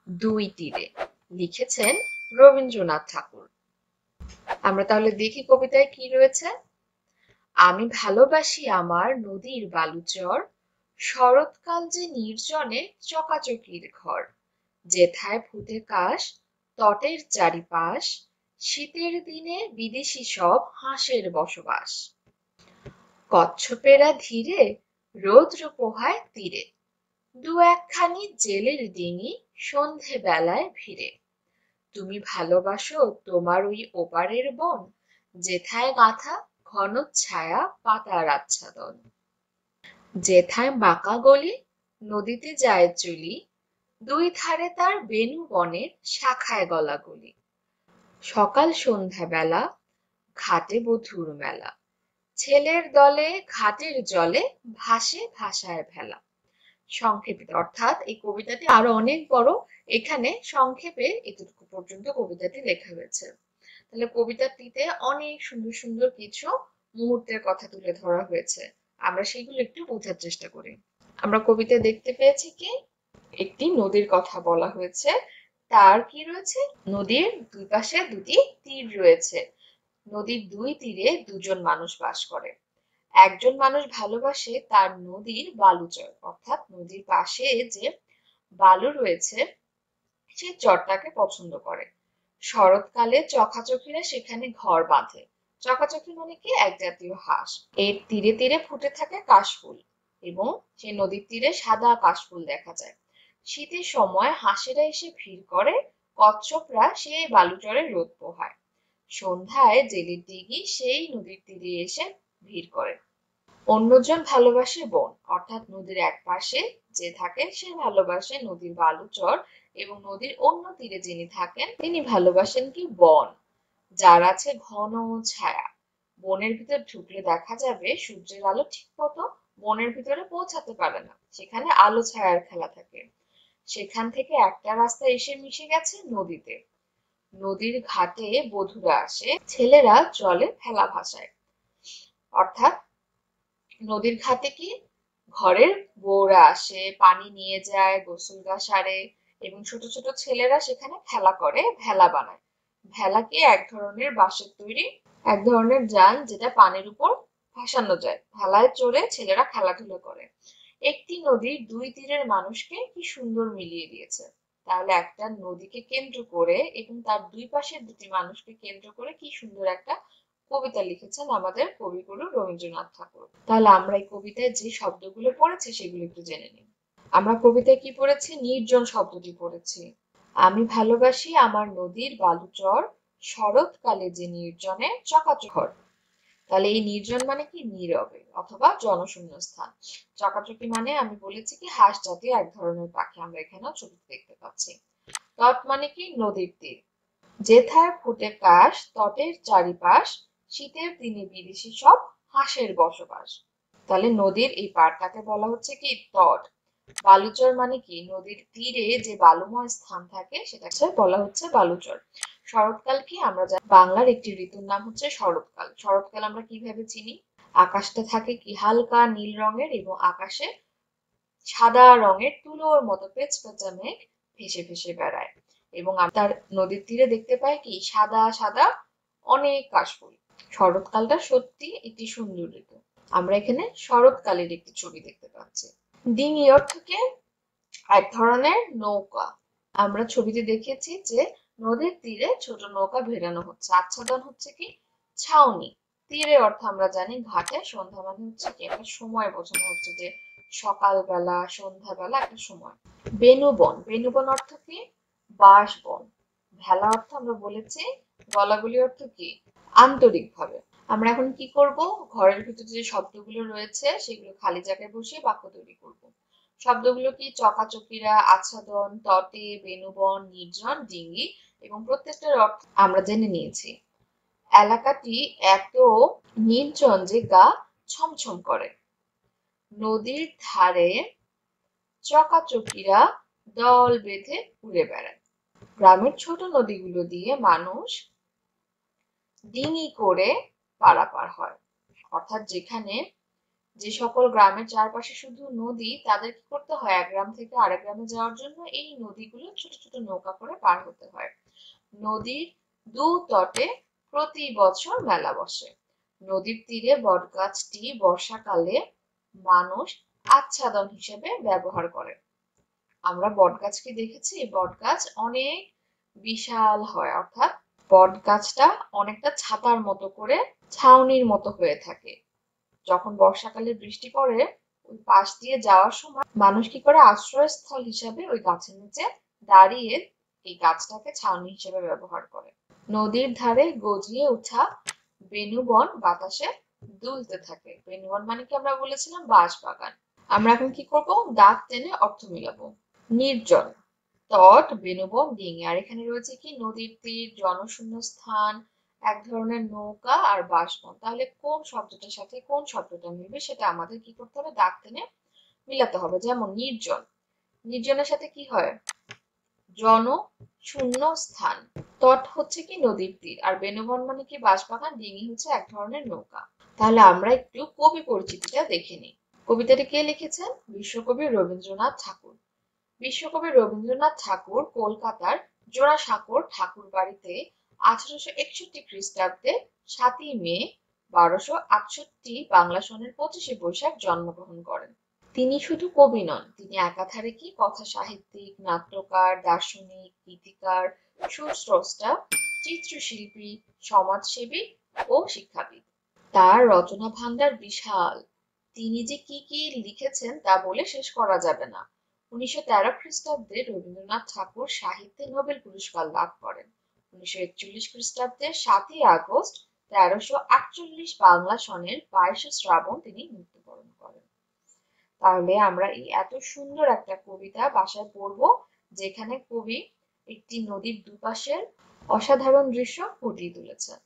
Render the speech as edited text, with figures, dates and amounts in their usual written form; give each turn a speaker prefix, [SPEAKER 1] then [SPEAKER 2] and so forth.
[SPEAKER 1] দুই তীরে, লিখেছেন রবীন্দ্রনাথ ঠাকুর। আমরা তাহলে দেখি কবিতায় কি রয়েছে। আমি ভালোবাসি আমার নদীর বালুচর, শরৎকাল যে নির্জনে চকাচকির ঘর, যেথায় ফুটে কাশ তটের চারিপাশ, শীতের দিনে বিদেশি সব হাঁসের বসবাস। কচ্ছপেরা ধীরে রৌদ্র পোহায় তীরে, দু একখানি জেলের ডিঙি সন্ধে বেলায় ভিড়ে। তুমি ভালোবাসো তোমার ওই ওপারের বন, যেথায় গাঁথা ঘন ছায়া পাতার আচ্ছাদন, যেথায় বাঁকা গলি নদীতে যায় চলি, দুই ধারে তার বেনু বনের শাখায় গলাগলি। সকাল সন্ধ্যা বেলা ঘাটে বধুর মেলা, ছেলের দলে ঘাটের জলে ভাসে ভাসায় ভেলা। সংক্ষেপে অর্থাৎ এই কবিতাটি আরো অনেক বড়, এখানে সংক্ষেপে এতটুকু পর্যন্ত কবিতাটি লেখা হয়েছে। তাহলে কবিতাটিতে অনেক সুন্দর সুন্দর কিছু মুহূর্তের কথা তুলে ধরা হয়েছে, আমরা সেগুলো একটু বোঝার চেষ্টা করি। আমরা কবিতায় দেখতে পেয়েছি কি একটি নদীর কথা বলা হয়েছে, তার কি রয়েছে, নদীর দুই পাশে দুটি তীর রয়েছে, নদীর দুই তীরে দুজন মানুষ বাস করে। একজন মানুষ ভালোবাসে তার নদীর বালুচর, অর্থাৎ নদীর পাশে যে বালু রয়েছে সে চরটাকে পছন্দ করে। শরৎকালে চকাচকিরা সেখানে ঘর বাঁধে। চকাচকি মানে কি, এক জাতীয় হাঁস। এর তীরে তীরে ফুটে থাকে কাশফুল এবং সেই নদীর তীরে সাদা কাশফুল দেখা যায়। শীতের সময় হাঁসেরা এসে ভিড় করে, কচ্ছপরা সেই বালুচরে রোদ পোহায়। সন্ধ্যায় জেলের ডিঙি সেই নদীর তীরে এসে ভিড় করে। অন্যজন ভালোবাসে বন, অর্থাৎ নদীর এক পাশে যে থাকে সে ভালোবাসে নদীর বালুচর এবং নদীর অন্য তীরে যিনি থাকেন তিনি ভালোবাসেন কি বন, যার আছে ঘন ছায়া। বনের ভিতর ঢুকলে দেখা যাবে সূর্যের আলো ঠিক মতো বনের ভিতরে পৌঁছাতে পারে না, সেখানে আলো ছায়ার খেলা থাকে। সেখান থেকে একটা রাস্তা এসে মিশে গেছে নদীতে। নদীর ঘাটে বধূরা আসে, ছেলেরা জলে ভেলা ভাসায়। অর্থাৎ নদীর ঘাটে কি ঘরের বউরা আসে, পানি নিয়ে যায়, গোসল গা সারে এবং ছোট ছোট ছেলেরা সেখানে খেলা করে, ভেলা বানায়। ভেলা কি এক ধরনের বাঁশের তৈরি এক ধরনের যান, যেটা পানির উপর ভাসানো যায়। ভেলায় চড়ে ছেলেরা খেলাধুলা করে। একটি নদীর দুই তীরের মানুষকে কি সুন্দর মিলিয়ে দিয়েছে। তাহলে একটা নদীকে কেন্দ্র করে এবং তার দুই পাশের দুটি মানুষকে কেন্দ্র করে কি সুন্দর একটা কবিতা লিখেছেন আমাদের কবিগুরু রবীন্দ্রনাথ ঠাকুর। তাহলে আমরা এই কবিতায় যে শব্দগুলো পড়েছি সেগুলো একটু জেনে নিই। আমরা কবিতায় কি পড়েছি, নির্জন শব্দটি পড়েছি। আমি ভালোবাসি আমার নদীর বালুচর, শরৎকালে যে নির্জনে চকাচক ঘর। তাহলে এই নির্জন মানে কি, নীরবে অথবা জনশূন্য স্থান। চকাচকি মানে আমি বলেছি কি হাঁস জাতীয় এক ধরনের পাখি, আমরা এখানেও ছবিতে দেখতে পাচ্ছি। তট মানে কি, নদীর তীর। যেথায় ফুটে কাশ তটের চারিপাশ, শীতের দিনে বিদেশি সব হাঁসের বসবাস। তাহলে নদীর এই পাড়টাকে বলা হচ্ছে কি তট। বালুচর মানে কি, নদীর তীরে যে বালুময় স্থান থাকে সেটাকে বলা হচ্ছে বালুচর। শরৎকাল কি, আমরা জানি বাংলার একটি ঋতুর নাম হচ্ছে শরৎকাল। শরৎকাল আমরা কিভাবে চিনি, আকাশটা থাকে কি হালকা নীল রঙের এবং আকাশে সাদা রঙের তুলোর মতো পেচপেচা মেঘ ভেসে ভেসে বেড়ায় এবং তার নদীর তীরে দেখতে পাই কি সাদা সাদা অনেক কাশফুল। শরৎকালটা সত্যি একটি সুন্দর ঋতু। আমরা এখানে শরৎকালের একটি ছবি দেখতে পাচ্ছি। ডিঙি অর্থ কি, এক ধরনের নৌকা। আমরা ছবিতে দেখেছি যে নদীর তীরে ছোট নৌকা ভেড়ানো হচ্ছে। আচ্ছাদন হচ্ছে কি, ছাউনি। তীরে অর্থ আমরা জানি ঘাটে। সন্ধ্যা মানে হচ্ছে কি একটা সময় বোঝানো হচ্ছে, যে সকালবেলা সন্ধ্যাবেলা একটা সময়। বেনুবন, বেনুবন অর্থ কি, বাঁশবন। ভেলা অর্থ আমরা বলেছি, গলাগুলি অর্থ কি, আন্তরিকভাবে। আমরা এখন কি করব, ঘরের ভিতরে যে শব্দগুলো রয়েছে সেগুলো খালি জায়গায় বসিয়ে বাক্য তৈরি করব। শব্দগুলো কি, চকাচকিরা, আচ্ছাদন, তটে, বেনুবন, নির্জন, ডিঙ্গি এবং প্রত্যেকটার অর্থ আমরা জেনে নিয়েছি। এলাকাটি এত নির্জন যে গা ছমছম করে। নদীর ধারে চকাচকিরা দল বেঁধে ঘুরে বেড়ায়। গ্রামের ছোট নদীগুলো দিয়ে মানুষ ডিঙি করে পারাপার হয়। অর্থাৎ যেখানে যে সকল গ্রামের চারপাশে শুধু নদী, তাদের কি করতে হয়, এক গ্রাম থেকে আরেক গ্রামে যাওয়ার জন্য এই নদীগুলো ছোট ছোট নৌকা করে পার হতে হয়। নদীর দু তটে প্রতি বছর মেলা বসে। নদীর তীরে বটগাছটি বর্ষাকালে মানুষ আচ্ছাদন হিসেবে ব্যবহার করে। আমরা বটগাছ কি দেখেছি? বটগাছ অনেক বিশাল হয়, অর্থাৎ বটগাছটা অনেকটা ছাতার মতো করে ছাউনির মতো হয়ে থাকে। যখন বর্ষাকালে বৃষ্টি পড়ে, ওই পাশ দিয়ে যাওয়ার সময় মানুষ কি করে, আশ্রয়স্থল হিসাবে ওই গাছের নিচে দাঁড়িয়ে এই গাছটাকে ছাউনি হিসেবে ব্যবহার করে। নদীর ধারে গজিয়ে ওঠা বেনু বন বাতাসে দুলতে থাকে। বেনু বন মানে কি আমরা বলেছিলাম, বাঁশ বাগান। আমরা এখন কি করব, দাঁত টেনে অর্থ মিলাবো। নির্জন, তট, বেনু বন, ডিঙি। আর এখানে রয়েছে কি, নদীর তীর, জনশূন্য স্থান, এক ধরনের নৌকা আর বাঁশবন। তাহলে কোন শব্দটার সাথে কোন শব্দটা মিলবে সেটা আমাদের কি করতে হবে, দাগ টেনে মিলাতে হবে। যেমন নির্জন, নির্জনের সাথে কি হয়, জন শূন্য স্থান। তট হচ্ছে কি নদীর তীর, আর বেনু বন মানে কি বাঁশবাগান, ডিঙি হচ্ছে এক ধরনের নৌকা। তাহলে আমরা একটু কবি পরিচিতিটা দেখে নিই। কবিতাটি কে লিখেছেন? বিশ্বকবি রবীন্দ্রনাথ ঠাকুর। বিশ্বকবি রবীন্দ্রনাথ ঠাকুর কলকাতার জোড়াসাঁকোর ঠাকুরবাড়িতে 1861 খ্রিস্টাব্দে 7ই মে 1268 বাংলা সনের 25শে বৈশাখ জন্মগ্রহণ করেন। তিনি শুধু কবি নন, তিনি একাধারে কি কথা সাহিত্যিক, নাট্যকার, দার্শনিক, গীতিকার, সুস্রষ্টা, চিত্রশিল্পী, সমাজসেবী ও শিক্ষাবিদ। তার রচনা ভান্ডার বিশাল। তিনি যে কি কি লিখেছেন তা বলে শেষ করা যাবে না। 1913 খ্রিস্টাব্দে রবীন্দ্রনাথ ঠাকুর সাহিত্যে নোবেল পুরস্কার লাভ করেন। 1941 খ্রিস্টাব্দের 7ই আগস্ট 1348 বাংলা সনের 22শে শ্রাবণ তিনি মৃত্যুবরণ করেন। তাহলে আমরা এই এত সুন্দর একটা কবিতা বাসায় পড়বো, যেখানে কবি একটি নদীর দুপাশের অসাধারণ দৃশ্য ফুটিয়ে তুলেছেন।